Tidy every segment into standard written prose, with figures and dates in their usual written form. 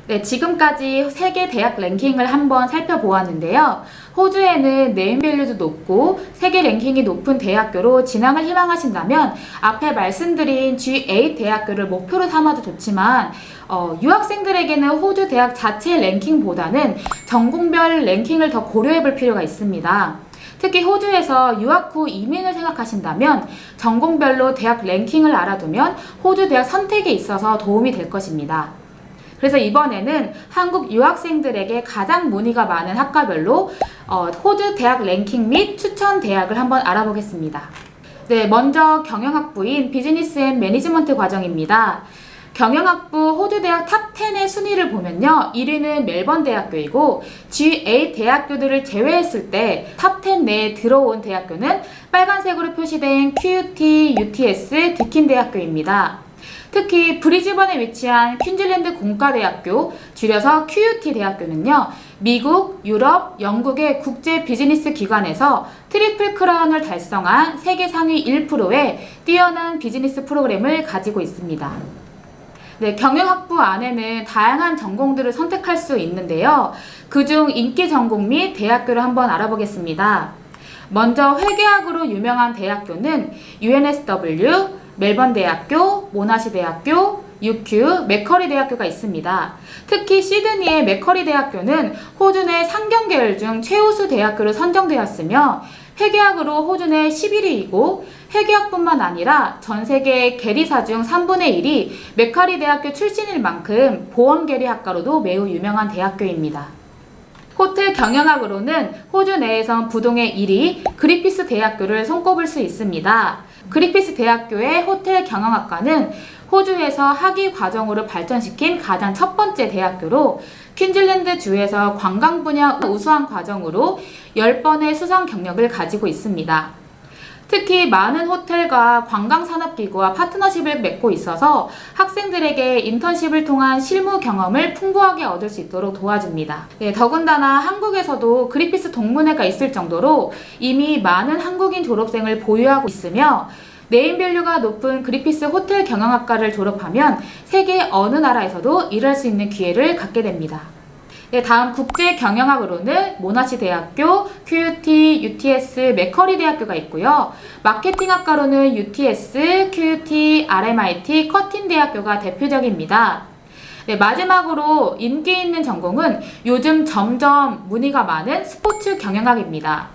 네, 지금까지 세계 대학 랭킹을 한번 살펴보았는데요. 호주에는 네임밸류도 높고 세계 랭킹이 높은 대학교로 진학을 희망하신다면 앞에 말씀드린 G8 대학교를 목표로 삼아도 좋지만 유학생들에게는 호주 대학 자체 랭킹보다는 전공별 랭킹을 더 고려해 볼 필요가 있습니다. 특히 호주에서 유학 후 이민을 생각하신다면 전공별로 대학 랭킹을 알아두면 호주 대학 선택에 있어서 도움이 될 것입니다. 그래서 이번에는 한국 유학생들에게 가장 문의가 많은 학과별로 호주 대학 랭킹 및 추천 대학을 한번 알아보겠습니다. 네, 먼저 경영학부인 비즈니스 앤 매니지먼트 과정입니다. 경영학부 호주 대학 탑 10의 순위를 보면요. 1위는 멜번 대학교이고 G8 대학교들을 제외했을 때 탑 10 내에 들어온 대학교는 빨간색으로 표시된 QUT, UTS, 디킨 대학교입니다. 특히 브리즈번에 위치한 퀸즐랜드 공과대학교, 줄여서 QUT 대학교는요. 미국, 유럽, 영국의 국제 비즈니스 기관에서 트리플 크라운을 달성한 세계 상위 1%의 뛰어난 비즈니스 프로그램을 가지고 있습니다. 네, 경영학부 안에는 다양한 전공들을 선택할 수 있는데요. 그중 인기 전공 및 대학교를 한번 알아보겠습니다. 먼저 회계학으로 유명한 대학교는 UNSW, 멜번 대학교, 모나시 대학교, UQ, 맥커리 대학교가 있습니다. 특히 시드니의 맥커리 대학교는 호주 내 상경 계열 중 최우수 대학교로 선정되었으며 회계학으로 호주 내 11위이고 회계학뿐만 아니라 전 세계 계리사 중 3분의 1이 맥커리 대학교 출신일 만큼 보험계리학과로도 매우 유명한 대학교입니다. 호텔 경영학으로는 호주 내에선 부동의 1위 그리피스 대학교를 손꼽을 수 있습니다. 그리피스 대학교의 호텔 경영학과는 호주에서 학위 과정으로 발전시킨 가장 첫 번째 대학교로 퀸즐랜드 주에서 관광 분야 우수한 과정으로 10번의 수상 경력을 가지고 있습니다. 특히 많은 호텔과 관광산업기구와 파트너십을 맺고 있어서 학생들에게 인턴십을 통한 실무 경험을 풍부하게 얻을 수 있도록 도와줍니다. 네, 더군다나 한국에서도 그리피스 동문회가 있을 정도로 이미 많은 한국인 졸업생을 보유하고 있으며 네임밸류가 높은 그리피스 호텔 경영학과를 졸업하면 세계 어느 나라에서도 일할 수 있는 기회를 갖게 됩니다. 네, 다음 국제 경영학으로는 모나시 대학교, QUT, UTS, 맥커리 대학교가 있고요. 마케팅학과로는 UTS, QUT, RMIT, 커틴 대학교가 대표적입니다. 네, 마지막으로 인기 있는 전공은 요즘 점점 문의가 많은 스포츠 경영학입니다.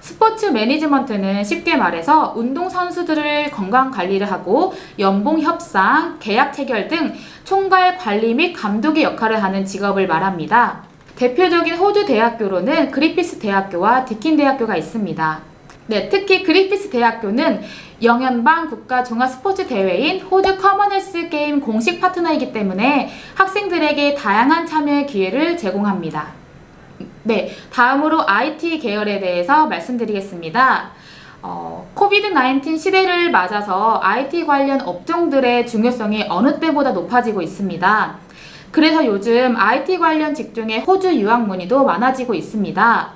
스포츠 매니지먼트는 쉽게 말해서 운동선수들을 건강관리를 하고 연봉 협상, 계약 체결 등 총괄 관리 및 감독의 역할을 하는 직업을 말합니다. 대표적인 호주 대학교로는 그리피스 대학교와 디킨 대학교가 있습니다. 네, 특히 그리피스 대학교는 영연방 국가 종합 스포츠 대회인 호주 커먼웰스 게임 공식 파트너이기 때문에 학생들에게 다양한 참여의 기회를 제공합니다. 네, 다음으로 IT 계열에 대해서 말씀드리겠습니다. 코비드-19 시대를 맞아서 IT 관련 업종들의 중요성이 어느 때보다 높아지고 있습니다. 그래서 요즘 IT 관련 직종의 호주 유학 문의도 많아지고 있습니다.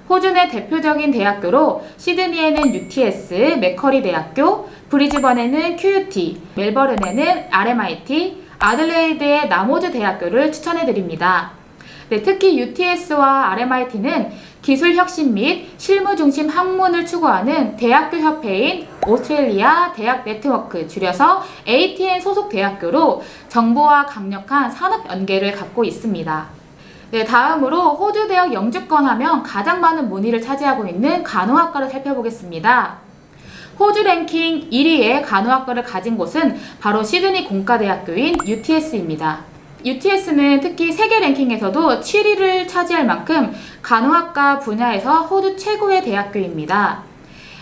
호주 내 대표적인 대학교로 시드니에는 UTS, 맥커리 대학교, 브리즈번에는 QUT, 멜버른에는 RMIT, 아들레이드의 나모즈 대학교를 추천해드립니다. 네, 특히 UTS와 RMIT는 기술 혁신 및 실무 중심 학문을 추구하는 대학교 협회인 오스트레일리아 대학 네트워크, 줄여서 ATN 소속 대학교로 정보와 강력한 산업 연계를 갖고 있습니다. 네, 다음으로 호주 대학 영주권 하면 가장 많은 문의를 차지하고 있는 간호학과를 살펴보겠습니다. 호주 랭킹 1위의 간호학과를 가진 곳은 바로 시드니 공과대학교인 UTS입니다. UTS는 특히 세계 랭킹에서도 7위를 차지할 만큼 간호학과 분야에서 호주 최고의 대학교입니다.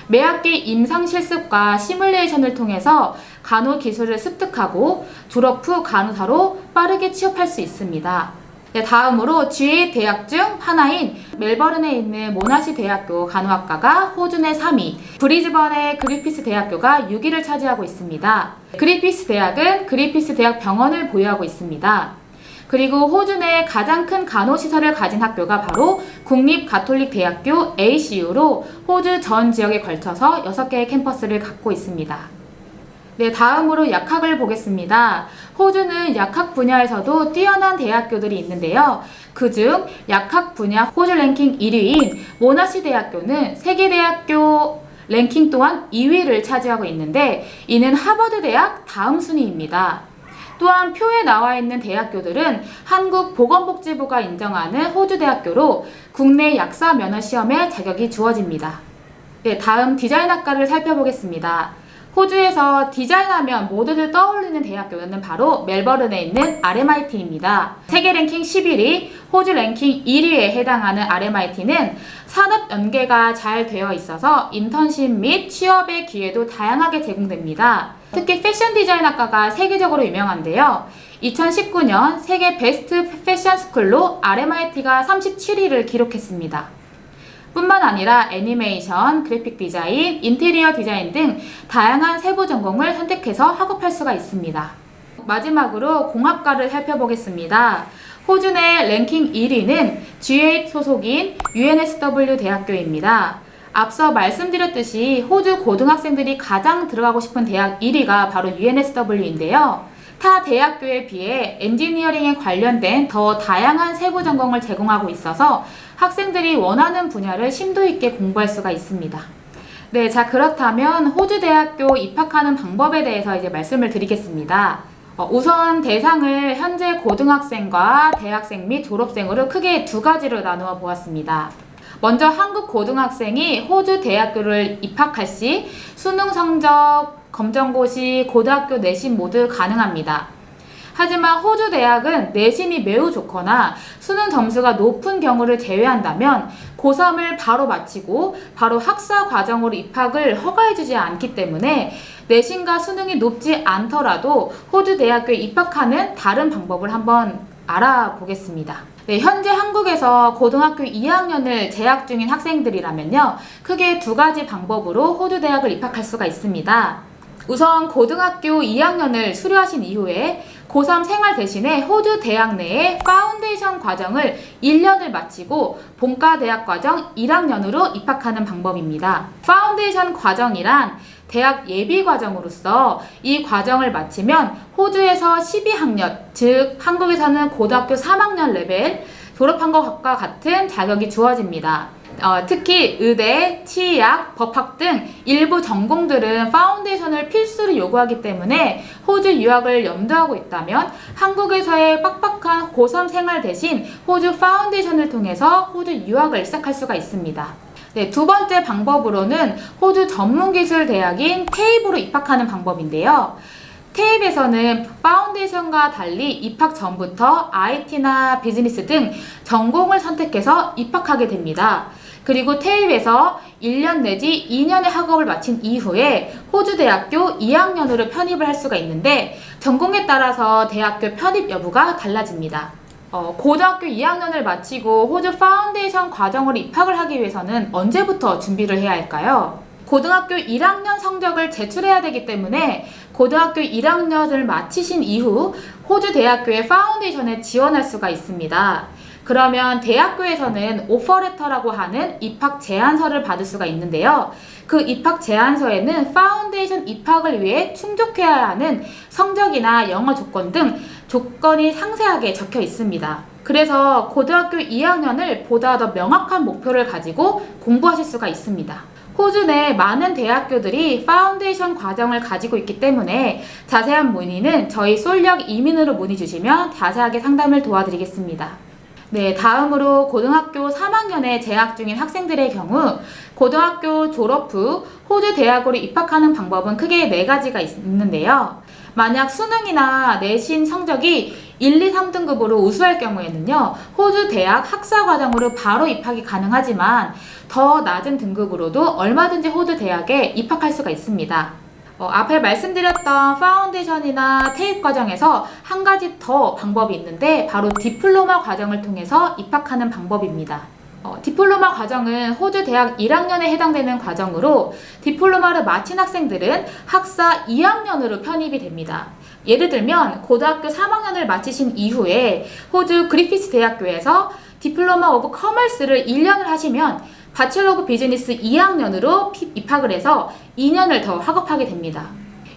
매학기 임상실습과 시뮬레이션을 통해서 간호 기술을 습득하고 졸업 후 간호사로 빠르게 취업할 수 있습니다. 네, 다음으로 G8 대학 중 하나인 멜버른에 있는 모나시 대학교 간호학과가 호주 내 3위, 브리즈번의 그리피스 대학교가 6위를 차지하고 있습니다. 그리피스 대학은 그리피스 대학 병원을 보유하고 있습니다. 그리고 호주 내 가장 큰 간호시설을 가진 학교가 바로 국립가톨릭대학교 ACU로 호주 전 지역에 걸쳐서 6개의 캠퍼스를 갖고 있습니다. 네, 다음으로 약학을 보겠습니다. 호주는 약학 분야에서도 뛰어난 대학교들이 있는데요. 그중 약학 분야 호주 랭킹 1위인 모나시 대학교는 세계대학교 랭킹 또한 2위를 차지하고 있는데 이는 하버드 대학 다음 순위입니다. 또한 표에 나와 있는 대학교들은 한국 보건복지부가 인정하는 호주 대학교로 국내 약사 면허 시험에 자격이 주어집니다. 네, 다음 디자인학과를 살펴보겠습니다. 호주에서 디자인하면 모두들 떠올리는 대학교는 바로 멜버른에 있는 RMIT입니다. 세계 랭킹 11위, 호주 랭킹 1위에 해당하는 RMIT는 산업 연계가 잘 되어 있어서 인턴십 및 취업의 기회도 다양하게 제공됩니다. 특히 패션 디자인학과가 세계적으로 유명한데요. 2019년 세계 베스트 패션 스쿨로 RMIT가 37위를 기록했습니다. 뿐만 아니라 애니메이션, 그래픽 디자인, 인테리어 디자인 등 다양한 세부 전공을 선택해서 학업할 수가 있습니다. 마지막으로 공학과를 살펴보겠습니다. 호주 내 랭킹 1위는 G8 소속인 UNSW 대학교입니다. 앞서 말씀드렸듯이 호주 고등학생들이 가장 들어가고 싶은 대학 1위가 바로 UNSW인데요. 타 대학교에 비해 엔지니어링에 관련된 더 다양한 세부 전공을 제공하고 있어서 학생들이 원하는 분야를 심도 있게 공부할 수가 있습니다. 네, 자 그렇다면 호주 대학교 입학하는 방법에 대해서 이제 말씀을 드리겠습니다. 우선 대상을 현재 고등학생과 대학생 및 졸업생으로 크게 두 가지로 나누어 보았습니다. 먼저 한국 고등학생이 호주 대학교를 입학할 시 수능 성적, 검정고시, 고등학교 내신 모두 가능합니다. 하지만 호주 대학은 내신이 매우 좋거나 수능 점수가 높은 경우를 제외한다면 고3을 바로 마치고 바로 학사 과정으로 입학을 허가해주지 않기 때문에 내신과 수능이 높지 않더라도 호주 대학교에 입학하는 다른 방법을 한번 알아보겠습니다. 네, 현재 한국에서 고등학교 2학년을 재학 중인 학생들이라면요, 크게 두 가지 방법으로 호주 대학을 입학할 수가 있습니다. 우선 고등학교 2학년을 수료하신 이후에 고3 생활 대신에 호주 대학 내에 파운데이션 과정을 1년을 마치고 본과 대학 과정 1학년으로 입학하는 방법입니다. 파운데이션 과정이란 대학 예비 과정으로서 이 과정을 마치면 호주에서 12학년, 즉 한국에서는 고등학교 3학년 레벨 졸업한 것과 같은 자격이 주어집니다. 특히 의대, 치의학, 법학 등 일부 전공들은 파운데이션을 필수로 요구하기 때문에 호주 유학을 염두하고 있다면 한국에서의 빡빡한 고3 생활 대신 호주 파운데이션을 통해서 호주 유학을 시작할 수가 있습니다. 네, 두 번째 방법으로는 호주 전문기술대학인 테이프로 입학하는 방법인데요. 테이프에서는 파운데이션과 달리 입학 전부터 IT나 비즈니스 등 전공을 선택해서 입학하게 됩니다. 그리고 테이프에서 1년 내지 2년의 학업을 마친 이후에 호주 대학교 2학년으로 편입을 할 수가 있는데 전공에 따라서 대학교 편입 여부가 달라집니다. 고등학교 2학년을 마치고 호주 파운데이션 과정으로 입학을 하기 위해서는 언제부터 준비를 해야 할까요? 고등학교 1학년 성적을 제출해야 되기 때문에 고등학교 1학년을 마치신 이후 호주 대학교의 파운데이션에 지원할 수가 있습니다. 그러면 대학교에서는 오퍼레터라고 하는 입학 제안서를 받을 수가 있는데요. 그 입학 제안서에는 파운데이션 입학을 위해 충족해야 하는 성적이나 영어 조건 등 조건이 상세하게 적혀 있습니다. 그래서 고등학교 2학년을 보다 더 명확한 목표를 가지고 공부하실 수가 있습니다. 호주 내 많은 대학교들이 파운데이션 과정을 가지고 있기 때문에 자세한 문의는 저희 솔력 이민으로 문의 주시면 자세하게 상담을 도와드리겠습니다. 네, 다음으로 고등학교 3학년에 재학 중인 학생들의 경우 고등학교 졸업 후 호주 대학으로 입학하는 방법은 크게 4가지가 있는데요. 만약 수능이나 내신 성적이 1, 2, 3등급으로 우수할 경우에는요, 호주 대학 학사 과정으로 바로 입학이 가능하지만 더 낮은 등급으로도 얼마든지 호주 대학에 입학할 수가 있습니다. 앞에 말씀드렸던 파운데이션이나 테이프 과정에서 한 가지 더 방법이 있는데 바로 디플로마 과정을 통해서 입학하는 방법입니다. 디플로마 과정은 호주 대학 1학년에 해당되는 과정으로 디플로마를 마친 학생들은 학사 2학년으로 편입이 됩니다. 예를 들면 고등학교 3학년을 마치신 이후에 호주 그리피스 대학교에서 디플로마 오브 커머스를 1년을 하시면 바첼러 오브 비즈니스 2학년으로 입학을 해서 2년을 더 학업하게 됩니다.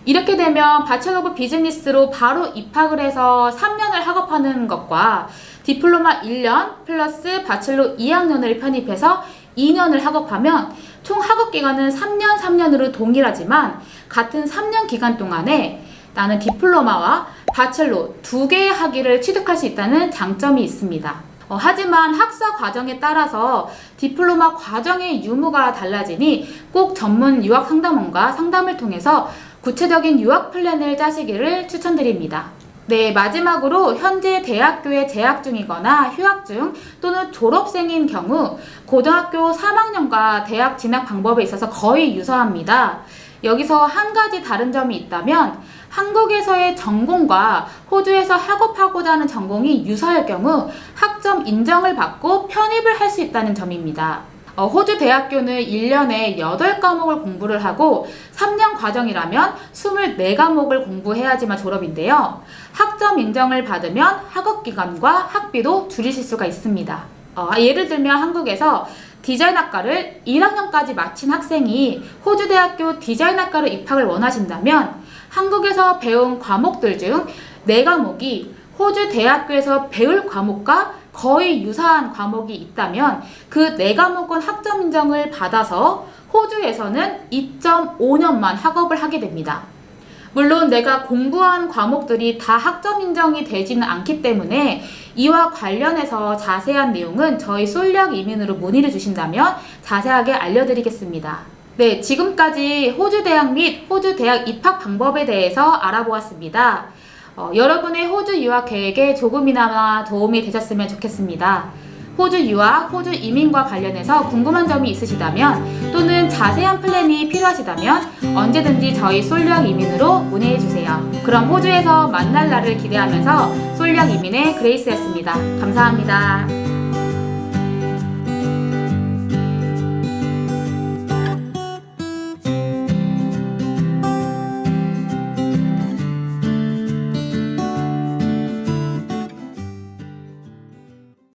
이렇게 되면 바첼러 오브 비즈니스로 바로 입학을 해서 3년을 학업하는 것과 디플로마 1년 플러스 바첼러 2학년을 편입해서 2년을 학업하면 총 학업 기간은 3년으로 동일하지만 같은 3년 기간 동안에 나는 디플로마와 바첼러 두 개의 학위를 취득할 수 있다는 장점이 있습니다. 하지만 학사 과정에 따라서 디플로마 과정의 유무가 달라지니 꼭 전문 유학 상담원과 상담을 통해서 구체적인 유학 플랜을 짜시기를 추천드립니다. 네, 마지막으로 현재 대학교에 재학 중이거나 휴학 중 또는 졸업생인 경우 고등학교 3학년과 대학 진학 방법에 있어서 거의 유사합니다. 여기서 한 가지 다른 점이 있다면 한국에서의 전공과 호주에서 학업하고자 하는 전공이 유사할 경우 학점 인정을 받고 편입을 할 수 있다는 점입니다. 호주 대학교는 1년에 8과목을 공부를 하고 3년 과정이라면 24과목을 공부해야지만 졸업인데요. 학점 인정을 받으면 학업기간과 학비도 줄이실 수가 있습니다. 예를 들면 한국에서 디자인학과를 1학년까지 마친 학생이 호주 대학교 디자인학과로 입학을 원하신다면 한국에서 배운 과목들 중 4과목이 호주 대학교에서 배울 과목과 거의 유사한 과목이 있다면 그 4과목은 학점 인정을 받아서 호주에서는 2.5년만 학업을 하게 됩니다. 물론 내가 공부한 과목들이 다 학점 인정이 되지는 않기 때문에 이와 관련해서 자세한 내용은 저희 솔력 이민으로 문의를 주신다면 자세하게 알려드리겠습니다. 네, 지금까지 호주 대학 및 호주 대학 입학 방법에 대해서 알아보았습니다. 여러분의 호주 유학 계획에 조금이나마 도움이 되셨으면 좋겠습니다. 호주 유학, 호주 이민과 관련해서 궁금한 점이 있으시다면 또는 자세한 플랜이 필요하시다면 언제든지 저희 솔력 이민으로 문의해주세요. 그럼 호주에서 만날 날을 기대하면서 솔력 이민의 그레이스였습니다. 감사합니다.